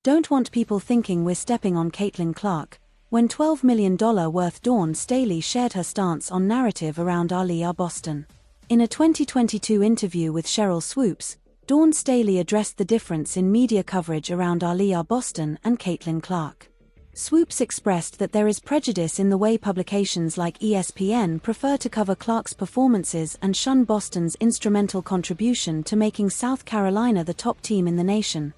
Don't want people thinking we're stepping on Caitlin Clark. When $12 million worth Dawn Staley shared her stance on narrative around Aliyah Boston. In a 2022 interview with Sheryl Swoopes, Dawn Staley addressed the difference in media coverage around Aliyah Boston and Caitlin Clark. Swoopes expressed that there is prejudice in the way publications like ESPN prefer to cover Clark's performances and shun Boston's instrumental contribution to making South Carolina the top team in the nation.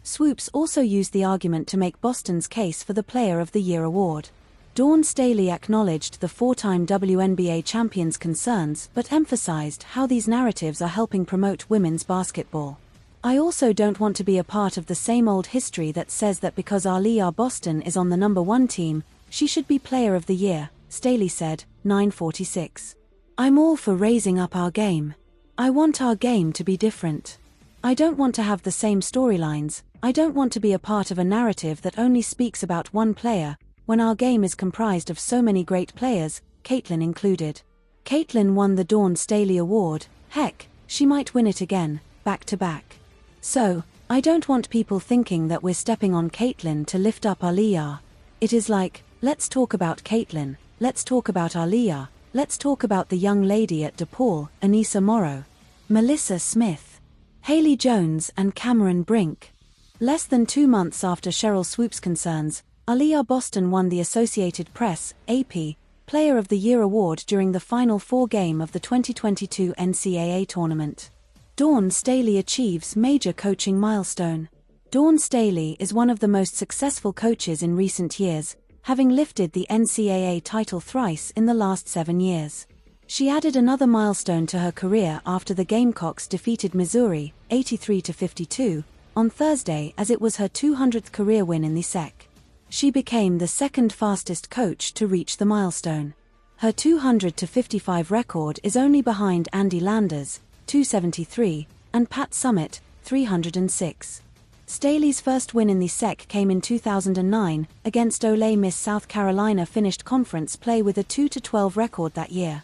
Swoopes also used the argument to make Boston's case for the Player of the Year award. Dawn Staley acknowledged the four-time WNBA champion's concerns but emphasized how these narratives are helping promote women's basketball. "I also don't want to be a part of the same old history that says that because Aliyah Boston is on the #1 team, she should be Player of the Year," Staley said, 9:46. "I'm all for raising up our game. I want our game to be different. I don't want to have the same storylines. I don't want to be a part of a narrative that only speaks about one player, when our game is comprised of so many great players, Caitlin included." Caitlin won the Dawn Staley Award. Heck, she might win it again, back to back. So, I don't want people thinking that we're stepping on Caitlin to lift up Aliyah. It is like, let's talk about Caitlin, let's talk about Aliyah, let's talk about the young lady at DePaul, Anissa Morrow, Melissa Smith, Haley Jones and Cameron Brink. Less than 2 months after Sheryl Swoopes' concerns, Aliyah Boston won the Associated Press, AP, Player of the Year award during the Final Four game of the 2022 NCAA tournament. Dawn Staley achieves major coaching milestone. Dawn Staley is one of the most successful coaches in recent years, having lifted the NCAA title thrice in the last 7 years. She added another milestone to her career after the Gamecocks defeated Missouri, 83-52, on Thursday as it was her 200th career win in the SEC. She became the second fastest coach to reach the milestone. Her 200-55 record is only behind Andy Landers, 273, and Pat Summitt, 306. Staley's first win in the SEC came in 2009, against Ole Miss. South Carolina finished conference play with a 2-12 record that year.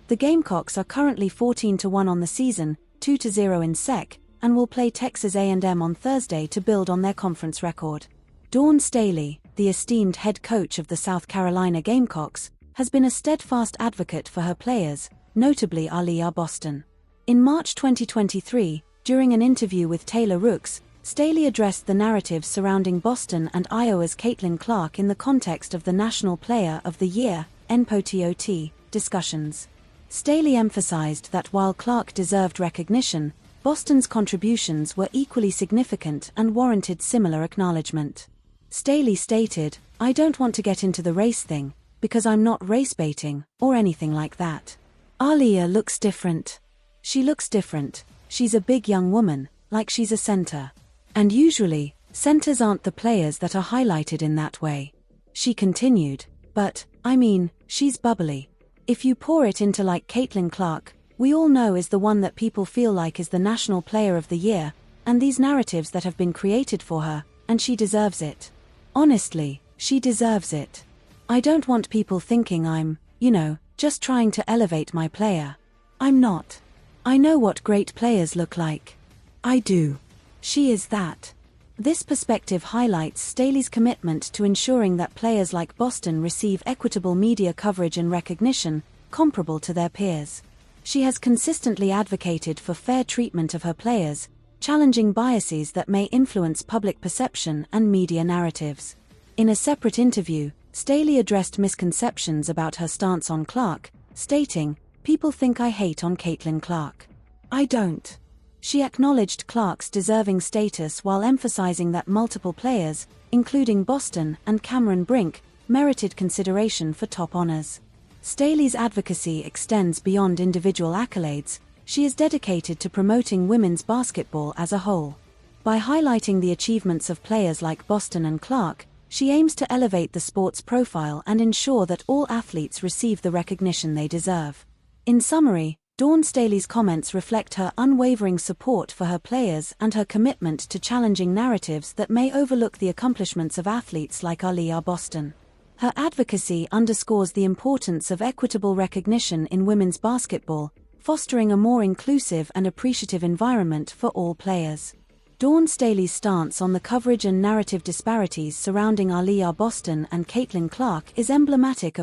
The Gamecocks are currently 14-1 on the season, 2-0 in SEC, and will play Texas A&M on Thursday to build on their conference record. Dawn Staley, the esteemed head coach of the South Carolina Gamecocks, has been a steadfast advocate for her players, notably Aliyah Boston. In March 2023, during an interview with Taylor Rooks, Staley addressed the narratives surrounding Boston and Iowa's Caitlin Clark in the context of the National Player of the Year, NPOTOT, discussions. Staley emphasized that while Clark deserved recognition, Boston's contributions were equally significant and warranted similar acknowledgement. Staley stated, "I don't want to get into the race thing, because I'm not race baiting, or anything like that. Aliyah looks different. She looks different, she's a big young woman, like she's a center. And usually, centers aren't the players that are highlighted in that way." She continued, "But, I mean, she's bubbly. If you pour it into like Caitlin Clark, we all know is the one that people feel like is the National Player of the Year, and these narratives that have been created for her, and she deserves it. Honestly, she deserves it. I don't want people thinking I'm, just trying to elevate my player. I'm not. I know what great players look like. I do. She is that." This perspective highlights Staley's commitment to ensuring that players like Boston receive equitable media coverage and recognition, comparable to their peers. She has consistently advocated for fair treatment of her players, challenging biases that may influence public perception and media narratives. In a separate interview, Staley addressed misconceptions about her stance on Clark, stating, "People think I hate on Caitlin Clark. I don't." She acknowledged Clark's deserving status while emphasizing that multiple players, including Boston and Cameron Brink, merited consideration for top honors. Staley's advocacy extends beyond individual accolades. She is dedicated to promoting women's basketball as a whole. By highlighting the achievements of players like Boston and Clark, she aims to elevate the sport's profile and ensure that all athletes receive the recognition they deserve. In summary, Dawn Staley's comments reflect her unwavering support for her players and her commitment to challenging narratives that may overlook the accomplishments of athletes like Aliyah Boston. Her advocacy underscores the importance of equitable recognition in women's basketball, fostering a more inclusive and appreciative environment for all players. Dawn Staley's stance on the coverage and narrative disparities surrounding Aliyah Boston and Caitlin Clark is emblematic of